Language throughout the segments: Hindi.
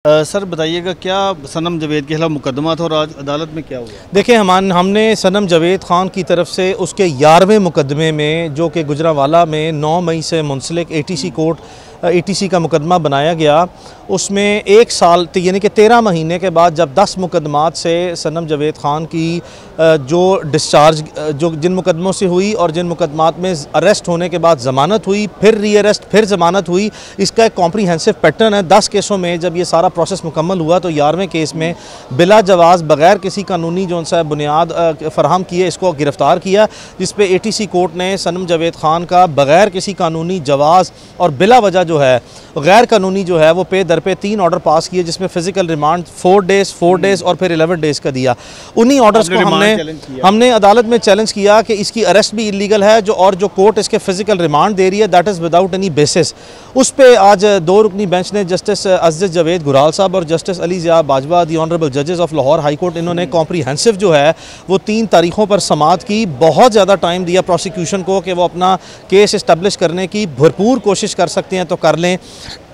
सर बताइएगा, क्या सनम जावेद के खिलाफ मुकदमा था और आज अदालत में क्या हुआ? देखिए, हमने सनम जावेद ख़ान की तरफ से उसके 11वें मुकदमे में, जो कि गुजरांवाला में 9 मई से मुंसलिक ATC कोर्ट ATC का मुकदमा बनाया गया, उसमें 1 साल यानी कि 13 महीने के बाद जब 10 मुकदमात से सनम जावेद ख़ान की जो डिस्चार्ज जिन मुकदमों से हुई और जिन मुकदमात में अरेस्ट होने के बाद ज़मानत हुई, फिर री अरेस्ट, फिर ज़मानत हुई, इसका एक कॉम्प्रीहेंसिव पैटर्न है। 10 केसों में जब ये सारा प्रोसेस मुकम्मल हुआ तो 11वें केस में बिला जवाज़ बग़ैर किसी कानूनी जो सा बुनियाद फ़राहम किए इसको गिरफ़्तार किया, जिस पर ATC कोर्ट ने सनम जावेद ख़ान का बग़ैर किसी कानूनी जवाज़ और बिला वजह जो है गैर कानूनी जो है वो पे दर पे 3 ऑर्डर पास किए, जिसमें फ़िज़िकल रिमांड 4 डेज़ और फिर 11 डेज़ का दिया। उन्हीं ऑर्डर्स को हमने अदालत में चैलेंज किया कि इसकी अरेस्ट भी इलीगल है और जो कोर्ट इसके फ़िज़िकल रिमांड दे रही है that is without any basis. उस पर आज 2 रुकनी बेंच ने जस्टिस अज़ीज़ जावेद गुराल साहब और justice Ali Zia Bajwa, the honourable जजेस ऑफ लाहौर हाई कोर्ट, इन्होंने कॉम्प्रीहेंसिव जो है वो 3 तारीखों पर समाअत की। बहुत ज़्यादा टाइम दिया प्रोसिक्यूशन को कि वो अपना केस इस्टेब्लिश करने की भरपूर कोशिश कर सकते हैं तो कर लें।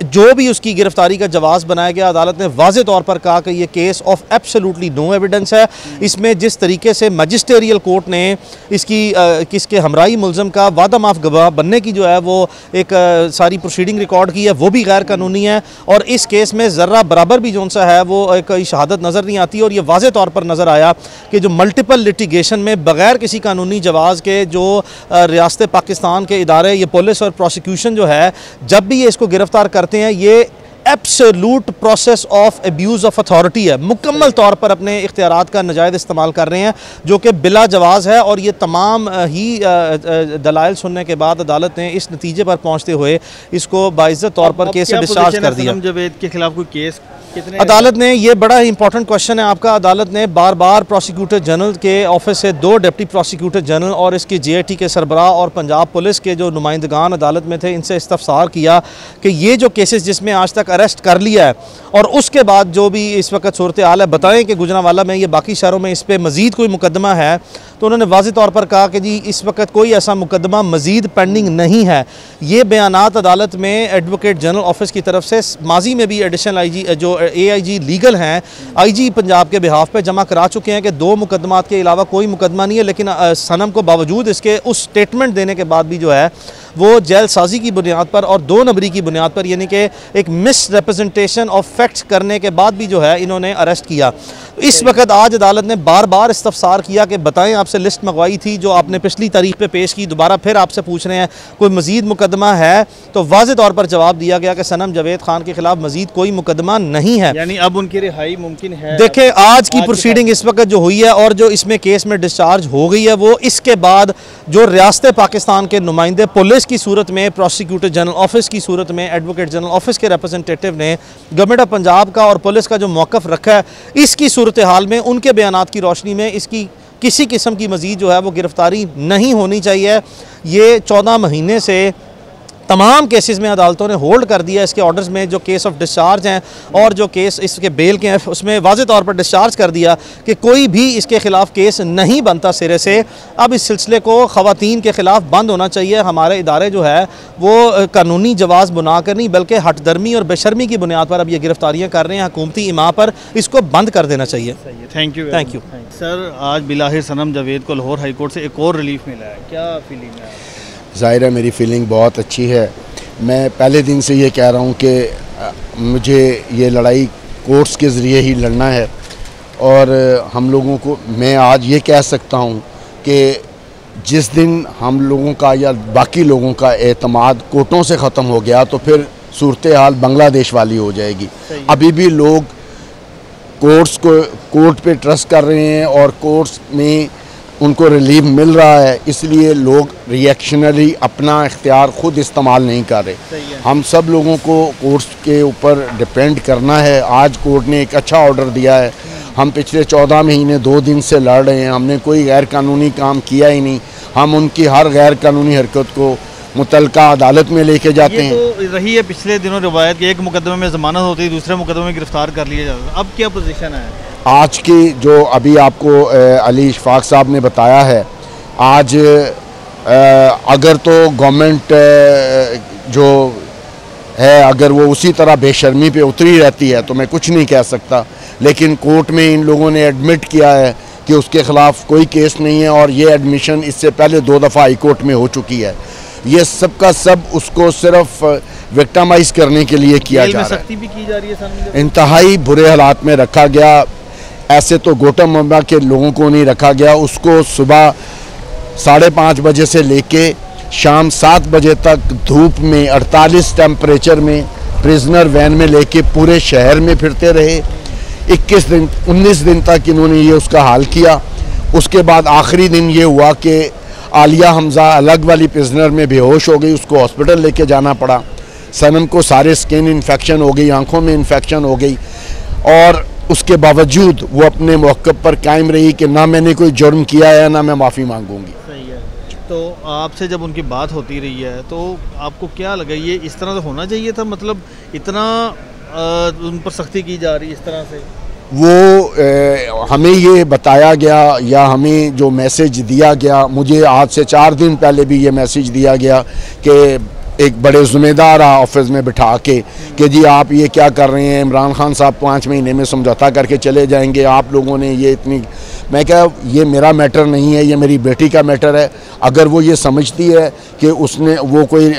जो भी उसकी गिरफ्तारी का जवाज़ बनाया गया, अदालत ने वाज़े तौर पर कहा कि ये case of absolutely no evidence है। इसमें जिस तरीके से मजिस्टेरियल कोर्ट ने किसके हमराई मुल्ज़म का वादा माफ़ गवाह बनने की जो है वो एक सारी प्रोसीडिंग रिकॉर्ड की है, वो भी गैर कानूनी है। और इस केस में ज़र्रा बराबर भी जो सा है वो एक शहादत नज़र नहीं आती। और ये वाज़े तौर पर नज़र आया कि जो मल्टीपल लिटिगेशन में बग़ैर किसी कानूनी जवाज़ के जो रियासत पाकिस्तान के इदारे, ये पुलिस और प्रोसिक्यूशन जो है, जब भी ये इसको गिरफ़्तार करते हैं, ये absolute process of abuse of authority है। मुकम्मल तौर पर अपने इख्तियारात का नाजायज़ इस्तेमाल कर रहे हैं, जो कि बिला जवाज़ है। और ये तमाम ही दलाइल सुनने के बाद अदालत ने इस नतीजे पर पहुँचते हुए इसको बाइज़्ज़त तौर पर केस से डिस्चार्ज कर दिया। सनम जावेद के खिलाफ कोई केस अदालत ने, ये बड़ा ही इंपॉर्टेंट क्वेश्चन है आपका, अदालत ने बार बार प्रोसिक्यूटर जनरल के ऑफिस से 2 डिप्टी प्रोसिक्यूटर जनरल और इसके JIT के सरबराह और पंजाब पुलिस के जो नुमाइंदगान अदालत में थे, इनसे इस्तफसार किया कि ये जो केसेस जिसमें आज तक अरेस्ट कर लिया है और उसके बाद जो भी इस वक्त सूरत हाल है, बताएं कि गुजरांवाला में या बाकी शहरों में इस पर मज़ीद कोई मुकदमा है। तो उन्होंने वाज़े तौर पर कहा कि जी इस वक्त कोई ऐसा मुकदमा मज़ीद पेंडिंग नहीं है। ये बयानात अदालत में एडवोकेट जनरल ऑफिस की तरफ से माजी में भी एडिशनल IG जो AIG लीगल हैं, IG पंजाब के बिहाफ पे जमा करा चुके हैं कि 2 मुकदमात के अलावा कोई मुकदमा नहीं है। लेकिन सनम को बावजूद इसके उस स्टेटमेंट देने के बाद भी जो है वो जेल साजी की बुनियाद पर और 2 नंबरी की बुनियाद पर, यानी कि एक मिस रिप्रेजेंटेशन ऑफ फैक्ट्स करने के बाद भी जो है इन्होंने अरेस्ट किया। इस वक्त आज अदालत ने बार बार इस्तफसार किया कि बताएं, आपसे लिस्ट मंगवाई थी जो आपने पिछली तारीख पे पेश की, दोबारा फिर आपसे पूछ रहे हैं कोई मज़ीद मुकदमा है। तो वाज़े तौर पर जवाब दिया गया कि सनम जावेद ख़ान के खिलाफ मज़ीद कोई मुकदमा नहीं है। यानी अब उनकी रिहाई मुमकिन है। देखें, आज की प्रोसीडिंग इस वक्त जो हुई है और जो इसमें केस में डिस्चार्ज हो गई है, वो इसके बाद जो रियासत पाकिस्तान के नुमाइंदे पुलिस की सूरत में, प्रोसिक्यूटर जनरल ऑफिस की सूरत में, एडवोकेट जनरल ऑफिस के रिप्रेजेंटेटिव ने गवर्नमेंट ऑफ पंजाब का और पुलिस का जो मौक़िफ़ रखा है, इसकी सूरत हाल में उनके बयानात की रोशनी में इसकी किसी किस्म की मज़ीद जो है वो गिरफ़्तारी नहीं होनी चाहिए। ये 14 महीने से तमाम केसेस में अदालतों ने होल्ड कर दिया। इसके ऑर्डर्स में जो केस ऑफ डिस्चार्ज हैं और जो केस इसके बेल के हैं, उसमें वाज़े तौर पर डिस्चार्ज कर दिया कि कोई भी इसके ख़िलाफ़ केस नहीं बनता सिरे से। अब इस सिलसिले को ख़वातीन के ख़िलाफ़ बंद होना चाहिए। हमारे इदारे जो है वो कानूनी जवाज़ बनाकर नहीं बल्कि हठधर्मी और बेशर्मी की बुनियाद पर अब ये गिरफ्तारियाँ कर रहे हैं हुकूमती इमा पर, इसको बंद कर देना चाहिए। Thank you. सर, आज बिलाहिर सनम जावेद को लाहौर हाई कोर्ट से एक और रिलीफ मिला है, क्या फीलिंग है? ज़ाहिर है मेरी फ़ीलिंग बहुत अच्छी है। मैं पहले दिन से ये कह रहा हूँ कि मुझे ये लड़ाई कोर्ट्स के ज़रिए ही लड़ना है। और हम लोगों को, मैं आज ये कह सकता हूँ कि जिस दिन हम लोगों का या बाकी लोगों का एतमाद कोर्टों से ख़त्म हो गया तो फिर सूरत हाल बांग्लादेश वाली हो जाएगी। अभी भी लोग कोर्ट पे ट्रस्ट कर रहे हैं और कोर्ट्स में उनको रिलीफ मिल रहा है, इसलिए लोग रिएक्शनरी अपना इख्तियार ख़ुद इस्तेमाल नहीं कर रहे। हम सब लोगों को कोर्ट्स के ऊपर डिपेंड करना है। आज कोर्ट ने एक अच्छा ऑर्डर दिया है। हम पिछले 14 महीने 2 दिन से लड़ रहे हैं, हमने कोई गैर कानूनी काम किया ही नहीं। हम उनकी हर गैर कानूनी हरकत को मुतलका अदालत में लेके जाते हैं। तो रही है पिछले दिनों रिवायत कि एक मुकदमे में ज़मानत होती है, दूसरे मुकदमे में गिरफ्तार कर लिया जाता है। अब क्या पोजीशन है आज की? जो अभी आपको अली इशफाक साहब ने बताया है, आज अगर तो गवर्नमेंट जो है, अगर वो उसी तरह बेशर्मी पे उतरी रहती है तो मैं कुछ नहीं कह सकता। लेकिन कोर्ट में इन लोगों ने एडमिट किया है कि उसके ख़िलाफ़ कोई केस नहीं है, और ये एडमिशन इससे पहले 2 दफ़ा हाई कोर्ट में हो चुकी है। ये सब का सब उसको सिर्फ विक्टिमाइज करने के लिए किया जा रहा है। सख्ती भी की जा रही है सर, इंतहाई बुरे हालात में रखा गया। ऐसे तो गोतम मुंबा के लोगों को नहीं रखा गया, उसको सुबह 5:30 बजे से लेके शाम 7 बजे तक धूप में 48 टेम्परेचर में प्रिजनर वैन में लेके पूरे शहर में फिरते रहे। 19 दिन तक इन्होंने ये उसका हाल किया। उसके बाद आखिरी दिन ये हुआ कि आलिया हमजा अलग वाली प्रिजनर में बेहोश हो गई, उसको हॉस्पिटल लेके जाना पड़ा। सनम को सारे स्किन इन्फेक्शन हो गई, आंखों में इन्फेक्शन हो गई, और उसके बावजूद वो अपने मौक़िफ़ पर कायम रही कि ना मैंने कोई जुर्म किया है, ना मैं माफ़ी मांगूंगी। सही है। तो आपसे जब उनकी बात होती रही है तो आपको क्या लगा, ये इस तरह से होना चाहिए था? मतलब इतना उन पर सख्ती की जा रही है इस तरह से? वो हमें ये बताया गया या हमें जो मैसेज दिया गया, मुझे आज से 4 दिन पहले भी ये मैसेज दिया गया कि एक बड़े ज़िम्मेदार ऑफिस में बिठा के कि जी आप ये क्या कर रहे हैं, इमरान खान साहब 5 महीने में समझौता करके चले जाएंगे, आप लोगों ने ये इतनी। मैं क्या, ये मेरा मैटर नहीं है, ये मेरी बेटी का मैटर है। अगर वो ये समझती है कि उसने वो कोई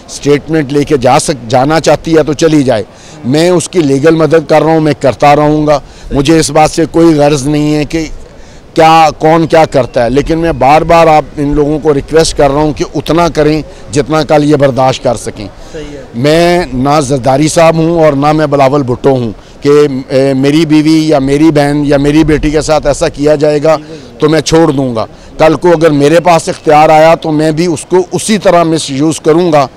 स्टेटमेंट लेके जाना चाहती है तो चली जाए। मैं उसकी लीगल मदद कर रहा हूँ, मैं करता रहूँगा। मुझे इस बात से कोई गर्ज नहीं है कि कौन क्या करता है, लेकिन मैं बार बार आप इन लोगों को रिक्वेस्ट कर रहा हूँ कि उतना करें जितना कल ये बर्दाश्त कर सकें। सही है। मैं ना जरदारी साहब हूँ और ना मैं बिलावल भुट्टो हूँ कि मेरी बीवी या मेरी बहन या मेरी बेटी के साथ ऐसा किया जाएगा तो मैं छोड़ दूँगा। कल को अगर मेरे पास इख्तियार आया तो मैं भी उसको उसी तरह मिसयूज़ करूँगा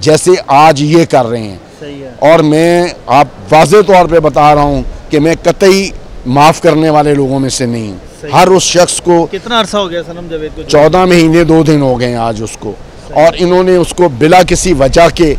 जैसे आज ये कर रहे हैं। सही है। और मैं आप वाज़े तौर पे बता रहा हूँ कि मैं कतई माफ़ करने वाले लोगों में से नहीं हूँ। हर उस शख्स को। कितना अरसा हो गया सनम जावेद को? 14 महीने 2 दिन हो गए आज उसको, और इन्होंने उसको बिला किसी वजह के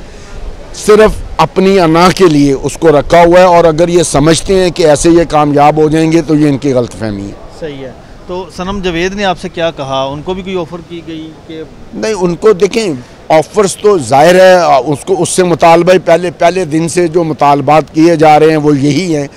सिर्फ अपनी अना के लिए उसको रखा हुआ है। और अगर ये समझते हैं कि ऐसे ये कामयाब हो जाएंगे तो ये इनकी गलतफहमी है। सही है। तो सनम जावेद ने आपसे क्या कहा? उनको भी कोई ऑफ़र की गई कि नहीं? उनको देखें, ऑफ़र्स तो जाहिर है उसको उससे मुतालबा पहले दिन से जो मुतालबात किए जा रहे हैं वो यही हैं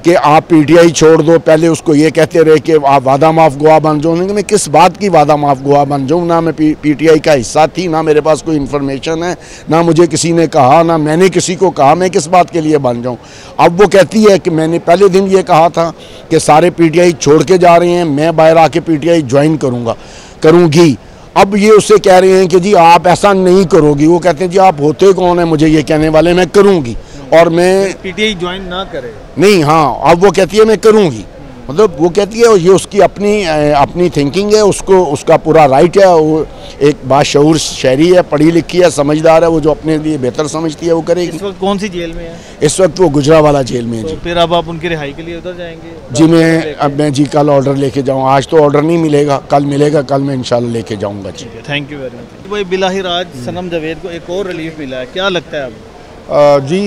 कि आप पीटीआई छोड़ दो। पहले उसको ये कहते रहे कि आप वादा माफ़ गुआ बन जाओ। मैं किस बात की वादा माफ़ गुआ बन जाऊँ? ना मैं पीटीआई का हिस्सा थी, ना मेरे पास कोई इन्फॉर्मेशन है, ना मुझे किसी ने कहा, ना मैंने किसी को कहा। मैं किस बात के लिए बन जाऊँ? अब वो कहती है कि मैंने पहले दिन ये कहा था कि सारे पीटीआई छोड़ के जा रहे हैं, मैं बाहर आके पीटीआई ज्वाइन करूँगी। अब ये उससे कह रहे हैं कि जी आप ऐसा नहीं करोगी। वो कहते हैं जी आप होते कौन है मुझे ये कहने वाले? मैं करूँगी, और मैं पीटीआई ज्वाइन ना करे नहीं। हाँ, अब वो कहती है मैं करूँगी, मतलब वो कहती है ये उसकी अपनी थिंकिंग है, उसको उसका पूरा राइट है। वो एक बाशऊर शहरी है, पढ़ी लिखी है, समझदार है, वो जो अपने लिए बेहतर समझती है वो करेगी। इस वक्त कौन सी जेल में है? इस वक्त वो गुजरावाला जेल में है। तो जी फिर अब आप उनकी रिहाई के लिए उधर जाएंगे? जी मैं जी कल ऑर्डर लेके जाऊँ। आज तो ऑर्डर नहीं मिलेगा, कल मिलेगा, कल मैं इंशाल्लाह लेके जाऊँगा। जी थैंक यू वेरी मच। भाई बिलाहिर आज सनम जावेद को एक और रिलीफ मिला है, क्या लगता है अब? जी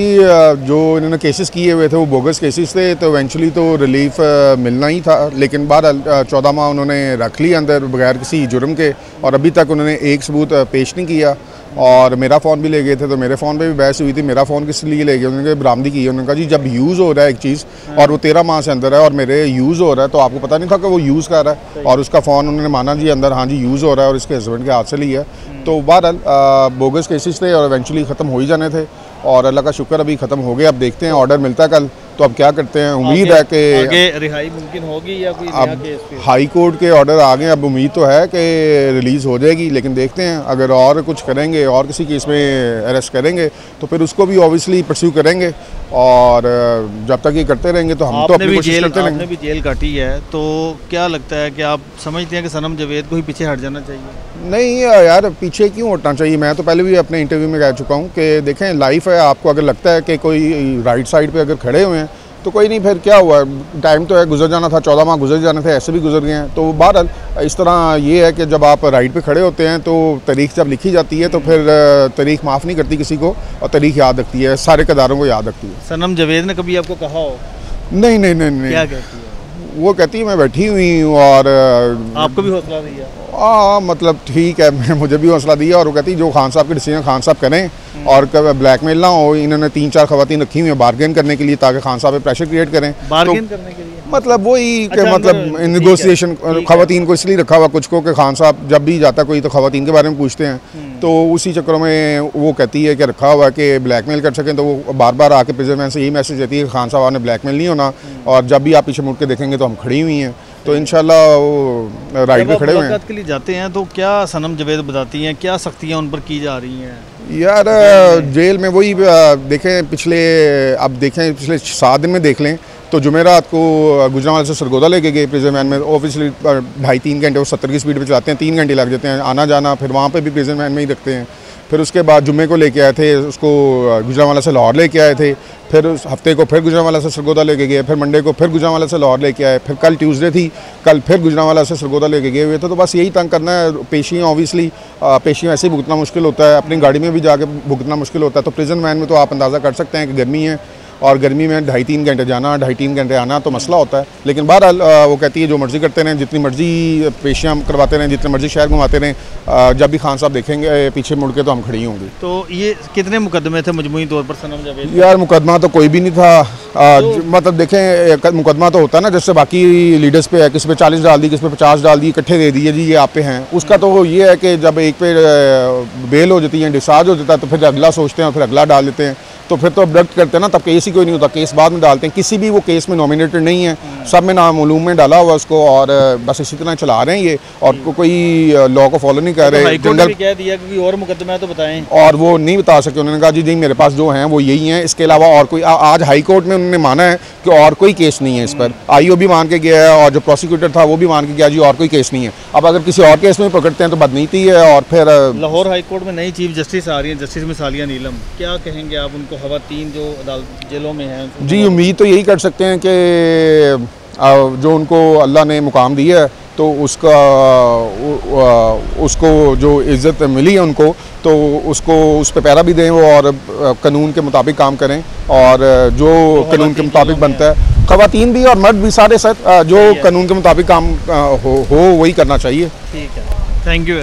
जो इन्होंने केसेस किए हुए थे वो बोगस केसेस थे, तो इवेंचुअली तो रिलीफ मिलना ही था। लेकिन बाद 14 माह उन्होंने रख ली अंदर बगैर किसी जुर्म के, और अभी तक उन्होंने एक सबूत पेश नहीं किया। और मेरा फ़ोन भी ले गए थे, तो मेरे फ़ोन पे भी बहस हुई थी। मेरा फ़ोन किस लिए ले गए? उन्होंने बरामदी की है। उन्होंने कहा जी जब यूज़ हो रहा है एक चीज़ और वो 13 माह से अंदर है और मेरे यूज़ हो रहा है, तो आपको पता नहीं था कि वो यूज़ कर रहा है। और उसका फ़ोन उन्होंने माना जी अंदर, हाँ जी यूज़ हो रहा है, और इसके हस्बैंड के हाथ से लिया। तो बहरहाल बोगस केसेस थे और इवेंचुअली ख़त्म हो ही जाने थे, और अल्लाह का शुक्र अभी ख़त्म हो गया। अब देखते हैं, ऑर्डर मिलता है कल, तो अब क्या करते हैं। उम्मीद है कि आगे रिहाई मुमकिन होगी या कोई नया केस पे? हाई कोर्ट के ऑर्डर आ गए, अब उम्मीद तो है कि रिलीज़ हो जाएगी। लेकिन देखते हैं, अगर और कुछ करेंगे और किसी केस में अरेस्ट करेंगे तो फिर उसको भी ऑब्वियसली परस्यू करेंगे। और जब तक ये करते रहेंगे तो हम तो अपनी कोशिश करते रहेंगे। आपने भी जेल काटी है, तो क्या लगता है कि आप समझते हैं कि सनम जावेद को ही पीछे हट जाना चाहिए? नहीं यार, पीछे क्यों हटना चाहिए? मैं तो पहले भी अपने इंटरव्यू में कह चुका हूँ कि देखें लाइफ है, आपको अगर लगता है कि कोई राइट साइड पे अगर खड़े हुए हैं तो कोई नहीं, फिर क्या हुआ, टाइम तो है, गुजर जाना था, 14 माह गुजर जाने थे, ऐसे भी गुजर गए हैं। तो बहरहाल इस तरह ये है कि जब आप राइट पे खड़े होते हैं तो तारीख जब लिखी जाती है तो फिर तारीख माफ़ नहीं करती किसी को, और तारीख याद रखती है, सारे किरदारों को याद रखती है। सनम जावेद ने कभी आपको कहा हो? नहीं। क्या कहती है वो? कहती है मैं बैठी हुई हूँ, और आपको भी हौसला दिया? हाँ, मतलब ठीक है, मुझे भी हौसला दिया। और वो कहती जो खान साहब के डिसीजन खान साहब करें और ब्लैकमेल ना हो। इन्होंने 3-4 खवातीन रखी हुई हैं बार्गेन करने के लिए, ताकि खान साहब पे प्रेशर क्रिएट करें। बार्गेन करने के लिए मतलब वही अच्छा, मतलब नेगोशिएशन खवातीन को इसलिए रखा हुआ कुछ को कि खान साहब जब भी जाता कोई तो खवातीन के बारे में पूछते हैं, तो उसी चक्करों में वो कहती है कि रखा हुआ है कि ब्लैकमेल कर सकें। तो वो बार बार आके प्रिजनमैन से यही मैसेज देती है कि खान साहब ने ब्लैकमेल नहीं होना, और जब भी आप पीछे मुड़ के देखेंगे तो हम खड़ी हुई हैं। तो इंशाल्लाह वो राइट पे खड़े हुए हैं। के लिए जाते हैं तो क्या सनम जवेद बताती हैं, क्या सख्तियाँ उन पर की जा रही हैं? यार जेल में वही देखें पिछले 7 दिन में देख लें तो जुमेरात को गुजरांवाला से सरगोदा लेके गए प्रिजन वैन में। ऑब्वियसली 2.5-3 घंटे वो 70 की स्पीड पे चलाते हैं, 3 घंटे लग जाते हैं आना जाना, फिर वहाँ पे भी प्रिजन वैन में ही रखते हैं। फिर उसके बाद जुम्मे को लेके आए थे, उसको गुजरांवाला से लाहौर लेके आए थे, फिर उस हफ्ते को फिर गुजरांवाला से सरगोदा लेके गए, फिर मंडे को फिर गुजरांवाला से लाहौर लेके आए, फिर कल ट्यूसडे थी, कल फिर गुजरांवाला से सरगोदा लेके गए हुए थे। तो बस यही तंग करना है। पेशियाँ ऑब्वियसली पेशियाँ ऐसे ही भुगतना मुश्किल होता है, अपनी गाड़ी में भी जाके भुगतना मुश्किल होता है। तो प्रिजन वैन में तो आप अंदाज़ा कर सकते हैं कि गर्मी है, और गर्मी में 2.5-3 घंटे जाना 2.5-3 घंटे आना तो मसला होता है। लेकिन बहरहाल वो कहती है जो मर्ज़ी करते रहें, जितनी मर्ज़ी पेशियाँ करवाते रहें, जितने मर्ज़ी शहर घुमाते रहें, जब भी खान साहब देखेंगे पीछे मुड़ के तो हम खड़ी होंगी। तो ये कितने मुकदमे थे मजमूई तौर पर सनम जवेद? यार मुकदमा तो कोई भी नहीं था। मतलब देखें मुकदमा तो होता है ना, जैसे बाकी लीडर्स पे है, किस पे 40 डाल दी, किस पे 50 डाल दी, इकट्ठे दे दिए जी ये आप पे हैं। उसका तो ये है कि जब एक पे बेल हो जाती है, डिस्चार्ज हो जाता है, तो फिर अगला सोचते हैं, फिर अगला डाल देते हैं। तो फिर तो अब्डक्ट करते हैं ना, तब केस ही कोई नहीं होता, केस बाद में डालते हैं। किसी भी वो केस में नॉमिनेटेड नहीं है, सब में नामालूम में डाला हुआ उसको, और बस इसी तरह चला रहे हैं ये, और कोई लॉ को फॉलो नहीं कर रहे। जनरल कह दिया कि और मुकदमा है तो बताएं, और वो नहीं बता सके। उन्होंने कहा जी मेरे पास जो हैं वो यही हैं, इसके अलावा और कोई आज हाई कोर्ट में उन्होंने माना है कि और कोई केस नहीं है इस पर। IO भी मान के गया है, और जो प्रोसिक्यूटर था वो भी मान के गया जी और कोई केस नहीं है। अब अगर किसी और केस में पकड़ते हैं तो बदनीति है। और फिर लाहौर हाई कोर्ट में नई चीफ जस्टिस आ रही हैं, जस्टिस मिसालिया नीलम, क्या कहेंगे आप उनको? खवातीन जो जेलों में हैं जी उम्मीद तो यही कर सकते हैं कि जो उनको अल्लाह ने मुकाम दिया है तो उसको जो इज़्ज़त मिली है उनको, तो उसको उस पर पैरा भी दें वो, और कानून के मुताबिक काम करें, और जो कानून के मुताबिक बनता है, खवातीन भी और मर्द भी सारे साथ जो कानून के मुताबिक काम हो वही करना चाहिए। ठीक है, थैंक यू।